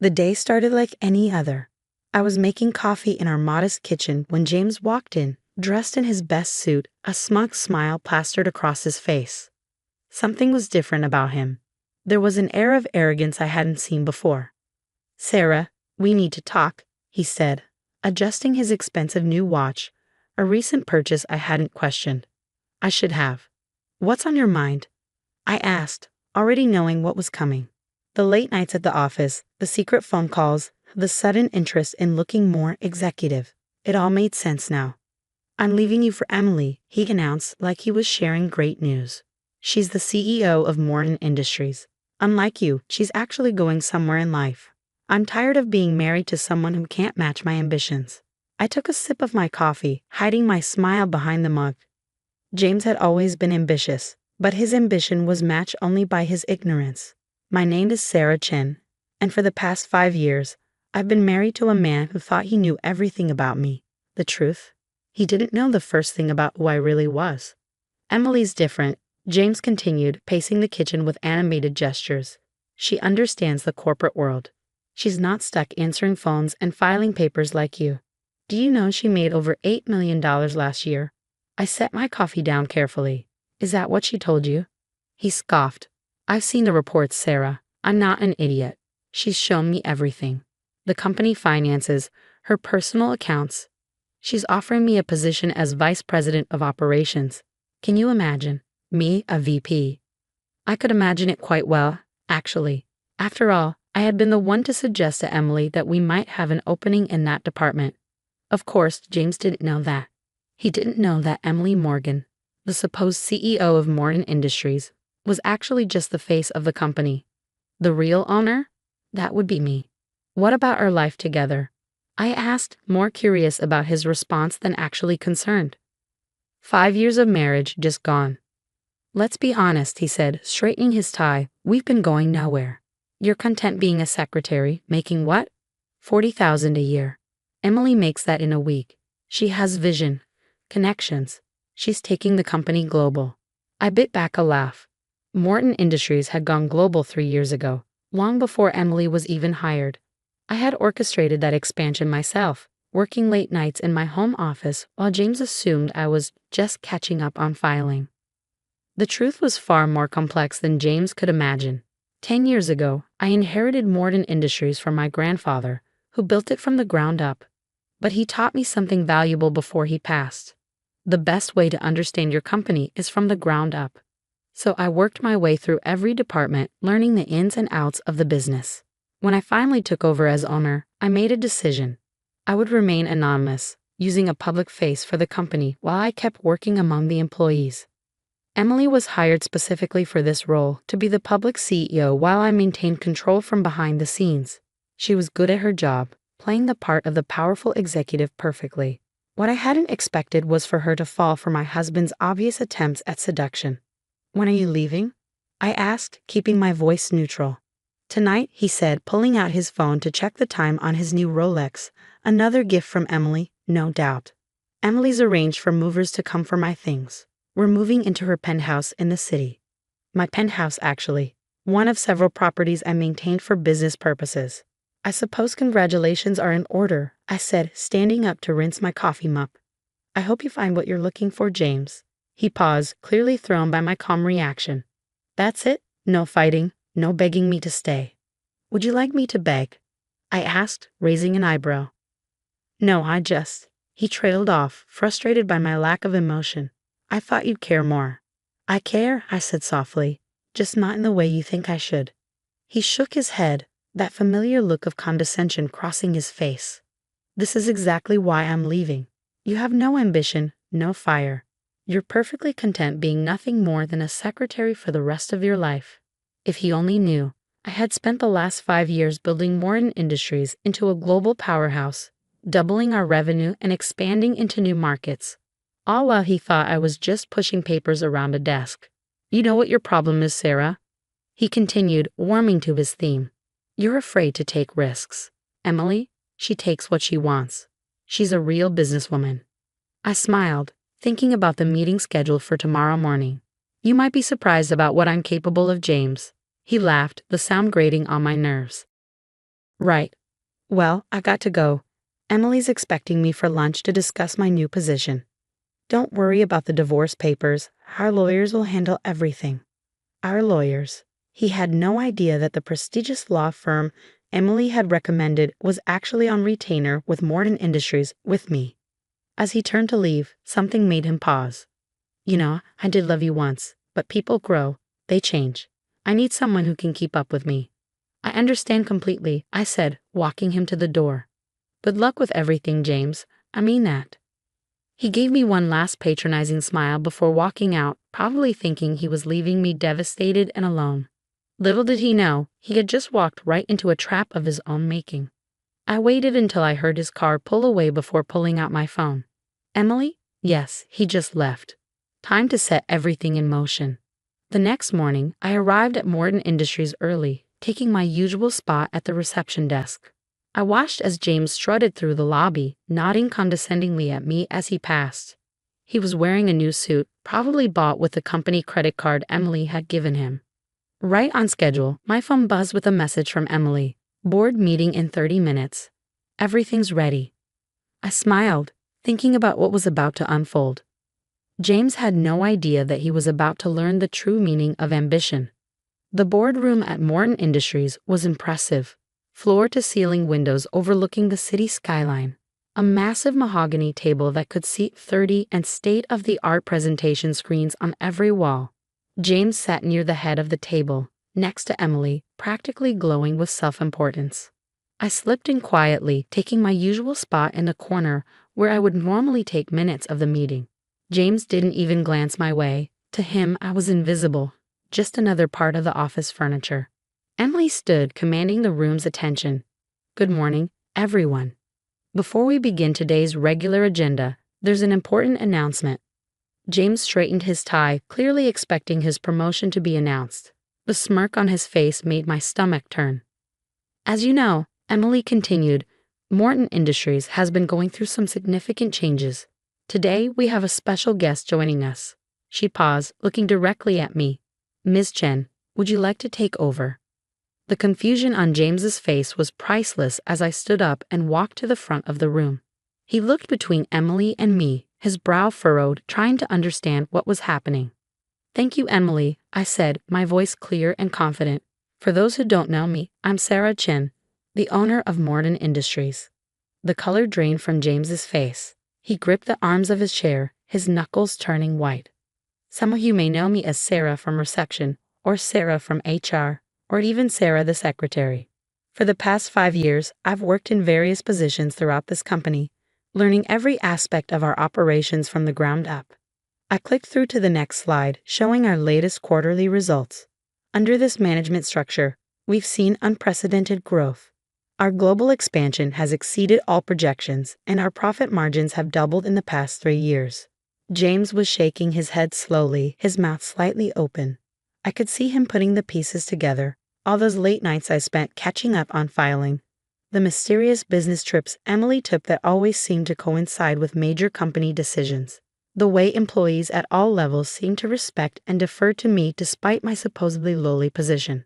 The day started like any other. I was making coffee in our modest kitchen when James walked in, dressed in his best suit, a smug smile plastered across his face. Something was different about him. There was an air of arrogance I hadn't seen before. "Sarah, we need to talk," he said, adjusting his expensive new watch, a recent purchase I hadn't questioned. I should have. "What's on your mind?" I asked, already knowing what was coming. The late nights at the office, the secret phone calls, the sudden interest in looking more executive. It all made sense now. "I'm leaving you for Emily," he announced like he was sharing great news. "She's the CEO of Morton Industries. Unlike you, she's actually going somewhere in life. I'm tired of being married to someone who can't match my ambitions." I took a sip of my coffee, hiding my smile behind the mug. James had always been ambitious, but his ambition was matched only by his ignorance. My name is Sarah Chen, and for the past 5 years, I've been married to a man who thought he knew everything about me. The truth? He didn't know the first thing about who I really was. "Emily's different," James continued, pacing the kitchen with animated gestures. "She understands the corporate world. She's not stuck answering phones and filing papers like you. Do you know she made over $8 million last year?" I set my coffee down carefully. "Is that what she told you?" He scoffed. "I've seen the reports, Sarah. I'm not an idiot. She's shown me everything. The company finances, her personal accounts. She's offering me a position as vice president of operations. Can you imagine? Me, a VP. I could imagine it quite well, actually. After all, I had been the one to suggest to Emily that we might have an opening in that department. Of course, James didn't know that. He didn't know that Emily Morgan, the supposed CEO of Morton Industries, was actually just the face of the company. The real owner? That would be me. "What about our life together?" I asked, more curious about his response than actually concerned. 5 years of marriage just gone. "Let's be honest," he said, straightening his tie. "We've been going nowhere. You're content being a secretary, making what? 40,000 a year. Emily makes that in a week. She has vision, connections. She's taking the company global." I bit back a laugh. Morton Industries had gone global 3 years ago, long before Emily was even hired. I had orchestrated that expansion myself, working late nights in my home office while James assumed I was just catching up on filing. The truth was far more complex than James could imagine. 10 years ago, I inherited Morton Industries from my grandfather, who built it from the ground up. But he taught me something valuable before he passed. The best way to understand your company is from the ground up. So I worked my way through every department, learning the ins and outs of the business. When I finally took over as owner, I made a decision. I would remain anonymous, using a public face for the company while I kept working among the employees. Emily was hired specifically for this role, to be the public CEO while I maintained control from behind the scenes. She was good at her job, playing the part of the powerful executive perfectly. What I hadn't expected was for her to fall for my husband's obvious attempts at seduction. "When are you leaving?" I asked, keeping my voice neutral. "Tonight," he said, pulling out his phone to check the time on his new Rolex. "Another gift from Emily, no doubt. Emily's arranged for movers to come for my things. We're moving into her penthouse in the city. My penthouse, actually. One of several properties I maintained for business purposes. I suppose congratulations are in order," I said, standing up to rinse my coffee mug. "I hope you find what you're looking for, James." He paused, clearly thrown by my calm reaction. "That's it? No fighting, no begging me to stay." "Would you like me to beg?" I asked, raising an eyebrow. "No, I just..." He trailed off, frustrated by my lack of emotion. "I thought you'd care more." "I care," I said softly, "just not in the way you think I should." He shook his head, that familiar look of condescension crossing his face. "This is exactly why I'm leaving. You have no ambition, no fire. You're perfectly content being nothing more than a secretary for the rest of your life." If he only knew, I had spent the last 5 years building Morton Industries into a global powerhouse, doubling our revenue and expanding into new markets, all while he thought I was just pushing papers around a desk. "You know what your problem is, Sarah?" he continued, warming to his theme. "You're afraid to take risks. Emily, she takes what she wants. She's a real businesswoman." I smiled, thinking about the meeting scheduled for tomorrow morning. "You might be surprised about what I'm capable of, James." He laughed, the sound grating on my nerves. Right. Well, I got to go. Emily's expecting me for lunch to discuss my new position. Don't worry about the divorce papers. Our lawyers will handle everything. Our lawyers. He had no idea that the prestigious law firm Emily had recommended was actually on retainer with Morton Industries with me. As he turned to leave, something made him pause. I did love you once, but people grow. They change. I need someone who can keep up with me. I understand completely, I said, walking him to the door. Good luck with everything, James. I mean that. He gave me one last patronizing smile before walking out, probably thinking he was leaving me devastated and alone. Little did he know, he had just walked right into a trap of his own making. I waited until I heard his car pull away before pulling out my phone. Emily? Yes, he just left. Time to set everything in motion. The next morning, I arrived at Morton Industries early, taking my usual spot at the reception desk. I watched as James strutted through the lobby, nodding condescendingly at me as he passed. He was wearing a new suit, probably bought with the company credit card Emily had given him. Right on schedule, my phone buzzed with a message from Emily. Board meeting in 30 minutes. Everything's ready. I smiled, thinking about what was about to unfold. James had no idea that he was about to learn the true meaning of ambition. The boardroom at Morton Industries was impressive. Floor-to-ceiling windows overlooking the city skyline. A massive mahogany table that could seat 30 and state-of-the-art presentation screens on every wall. James sat near the head of the table, next to Emily, practically glowing with self-importance. I slipped in quietly, taking my usual spot in the corner where I would normally take minutes of the meeting. James didn't even glance my way. To him, I was invisible, just another part of the office furniture. Emily stood, commanding the room's attention. Good morning, everyone. Before we begin today's regular agenda, there's an important announcement. James straightened his tie, clearly expecting his promotion to be announced. The smirk on his face made my stomach turn. As you know, Emily continued, Morton Industries has been going through some significant changes. Today, we have a special guest joining us. She paused, looking directly at me. Ms. Chen, would you like to take over? The confusion on James's face was priceless as I stood up and walked to the front of the room. He looked between Emily and me, his brow furrowed, trying to understand what was happening. Thank you, Emily, I said, my voice clear and confident. For those who don't know me, I'm Sarah Chen, the owner of Morton Industries. The color drained from James's face. He gripped the arms of his chair, his knuckles turning white. Some of you may know me as Sarah from reception, or Sarah from HR, or even Sarah the secretary. For the past 5 years, I've worked in various positions throughout this company, learning every aspect of our operations from the ground up. I clicked through to the next slide, showing our latest quarterly results. Under this management structure, we've seen unprecedented growth. Our global expansion has exceeded all projections, and our profit margins have doubled in the past 3 years. James was shaking his head slowly, his mouth slightly open. I could see him putting the pieces together. All those late nights I spent catching up on filing. The mysterious business trips Emily took that always seemed to coincide with major company decisions. The way employees at all levels seemed to respect and defer to me despite my supposedly lowly position.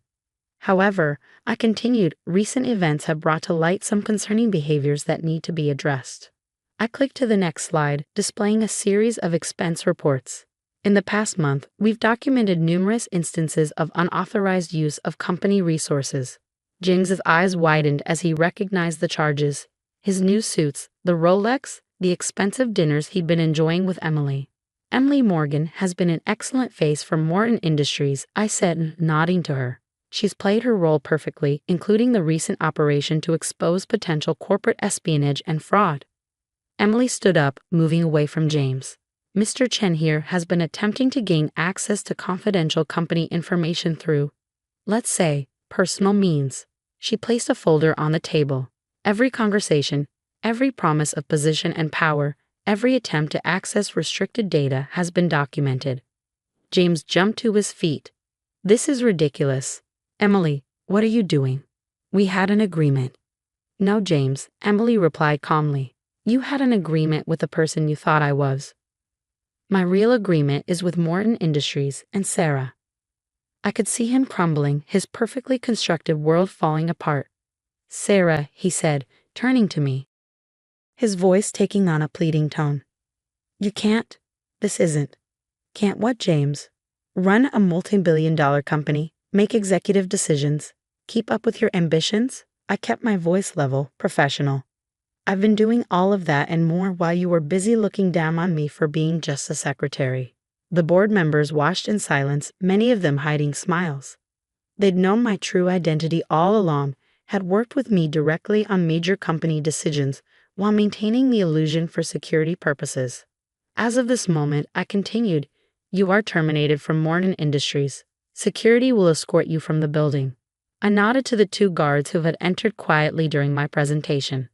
However, I continued, recent events have brought to light some concerning behaviors that need to be addressed. I clicked to the next slide, displaying a series of expense reports. In the past month, we've documented numerous instances of unauthorized use of company resources. James's eyes widened as he recognized the charges. His new suits, the Rolex, the expensive dinners he'd been enjoying with Emily. Emily Morgan has been an excellent face for Morton Industries, I said, nodding to her. She's played her role perfectly, including the recent operation to expose potential corporate espionage and fraud. Emily stood up, moving away from James. Mr. Chen here has been attempting to gain access to confidential company information through, let's say, personal means. She placed a folder on the table. Every conversation, every promise of position and power, every attempt to access restricted data has been documented. James jumped to his feet. This is ridiculous. Emily, what are you doing? We had an agreement. No, James, Emily replied calmly. You had an agreement with the person you thought I was. My real agreement is with Morton Industries and Sarah. I could see him crumbling, his perfectly constructed world falling apart. Sarah, he said, turning to me, his voice taking on a pleading tone. You can't. This isn't. Can't what, James? Run a multi-billion-dollar company, make executive decisions, keep up with your ambitions? I kept my voice level, professional. I've been doing all of that and more while you were busy looking down on me for being just a secretary. The board members watched in silence, many of them hiding smiles. They'd known my true identity all along, had worked with me directly on major company decisions while maintaining the illusion for security purposes. As of this moment, I continued, you are terminated from Morton Industries. Security will escort you from the building. I nodded to the two guards who had entered quietly during my presentation.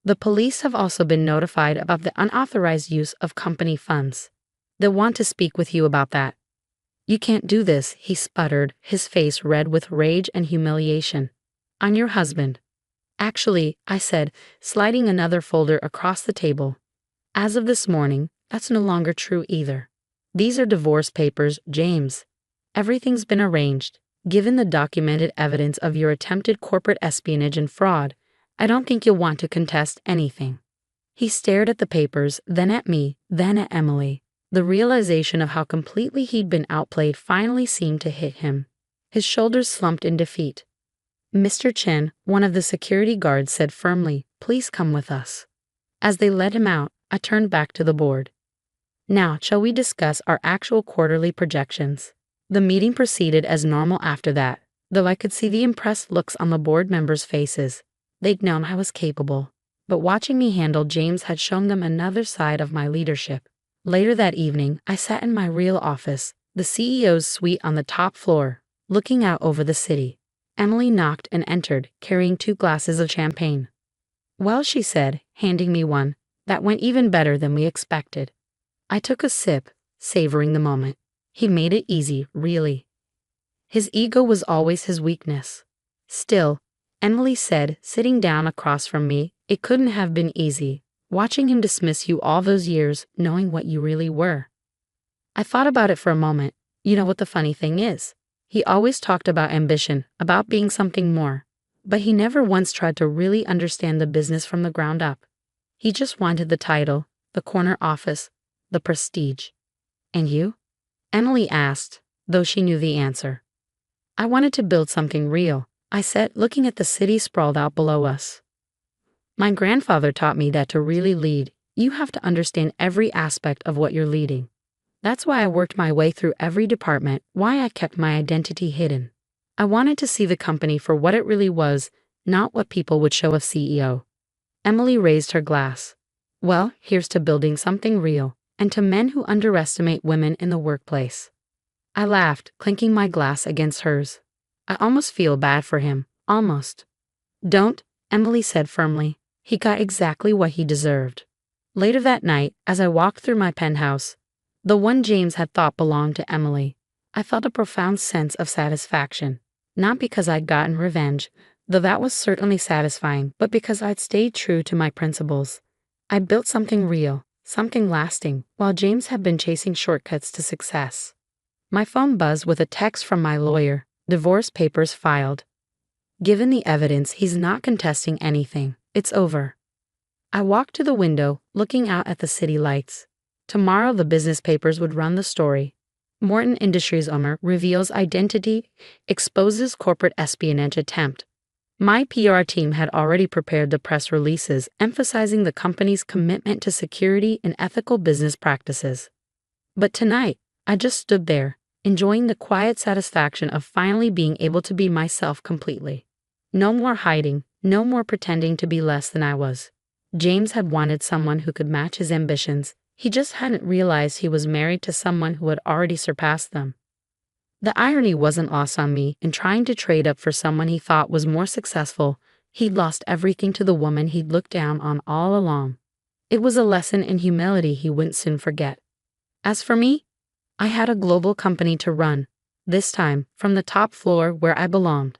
The police have also been notified about the unauthorized use of company funds. They'll want to speak with you about that. You can't do this, he sputtered, his face red with rage and humiliation. I'm your husband. Actually, I said, sliding another folder across the table. As of this morning, that's no longer true either. These are divorce papers, James. Everything's been arranged. Given the documented evidence of your attempted corporate espionage and fraud, I don't think you'll want to contest anything. He stared at the papers, then at me, then at Emily. The realization of how completely he'd been outplayed finally seemed to hit him. His shoulders slumped in defeat. Mr. Chen, one of the security guards, said firmly, please come with us. As they led him out, I turned back to the board. Now, shall we discuss our actual quarterly projections? The meeting proceeded as normal after that, though I could see the impressed looks on the board members' faces. They'd known I was capable, but watching me handle James had shown them another side of my leadership. Later that evening, I sat in my real office, the CEO's suite on the top floor, looking out over the city. Emily knocked and entered, carrying 2 glasses of champagne. Well, she said, handing me one, that went even better than we expected. I took a sip, savoring the moment. He made it easy, really. His ego was always his weakness. Still, Emily said, sitting down across from me, it couldn't have been easy, watching him dismiss you all those years, knowing what you really were. I thought about it for a moment. You know what the funny thing is? He always talked about ambition, about being something more, but he never once tried to really understand the business from the ground up. He just wanted the title, the corner office, the prestige. And you? Emily asked, though she knew the answer. I wanted to build something real, I said, looking at the city sprawled out below us. My grandfather taught me that to really lead, you have to understand every aspect of what you're leading. That's why I worked my way through every department, why I kept my identity hidden. I wanted to see the company for what it really was, not what people would show a CEO. Emily raised her glass. Well, here's to building something real, and to men who underestimate women in the workplace. I laughed, clinking my glass against hers. I almost feel bad for him, almost. Don't, Emily said firmly. He got exactly what he deserved. Later that night, as I walked through my penthouse, the one James had thought belonged to Emily, I felt a profound sense of satisfaction. Not because I'd gotten revenge, though that was certainly satisfying, but because I'd stayed true to my principles. I built something real, something lasting, while James had been chasing shortcuts to success. My phone buzzed with a text from my lawyer, divorce papers filed. Given the evidence, he's not contesting anything. It's over. I walked to the window, looking out at the city lights. Tomorrow the business papers would run the story. Morton Industries owner reveals identity, exposes corporate espionage attempt. My PR team had already prepared the press releases emphasizing the company's commitment to security and ethical business practices. But tonight, I just stood there, enjoying the quiet satisfaction of finally being able to be myself completely. No more hiding, no more pretending to be less than I was. James had wanted someone who could match his ambitions. He just hadn't realized he was married to someone who had already surpassed them. The irony wasn't lost on me. In trying to trade up for someone he thought was more successful, he'd lost everything to the woman he'd looked down on all along. It was a lesson in humility he wouldn't soon forget. As for me, I had a global company to run, this time from the top floor where I belonged.